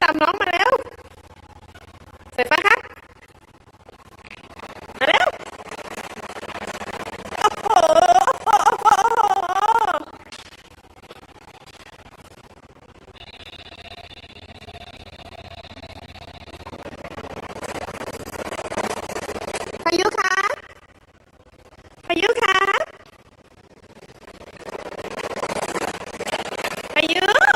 ตามน้องมาแล้วสายฟ้าคะมาแล้วโอ้โหพายุคะพายุคะพายุ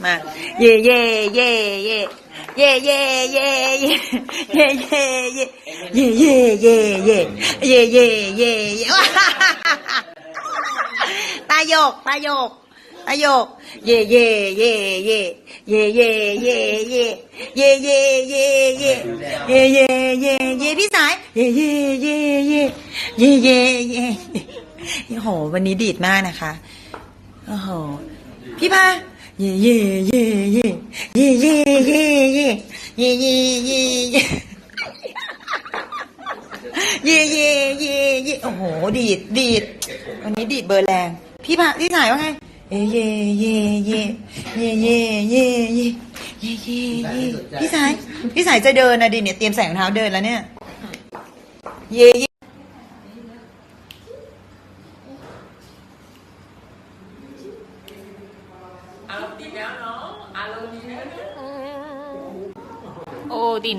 มาเย่เย่เย่เย่เย่เย่เย่เย่เย่เย่เย่เย่เย่เย่เย่เย่เย่เย่เย่ตาโยกตาโยกตาโยกเย่เย่เย่เย่เย่เย่เย่เย่เย่เย่เย่เย่เย่เย่เย่เย่พี่สายเย่เย่เย่เย่เย่เย่เย่โอ้โหวันนี้ดีดมากนะคะโอ้โหพี่พาเย่เย่เย่เย่เย่เย่เย่เย่เย่เย่เย่เย่เย่เย่เย่เย่โอ้โหดีดดีดวันนี้ดีดเบอร์แรงพี่พาพี่สายว่าไงเย่เย่เย่เย่เย่เย่เย่เย่เย่เย่เย่พี่สายจะเดินนะดิเนี่ยเตรียมใส่รองเท้าเดินแล้วเนี่ยเย่อารมณ์ดีแล้วเนาะอารมณ์ดีแล้วเนี่ยโอ้ดิน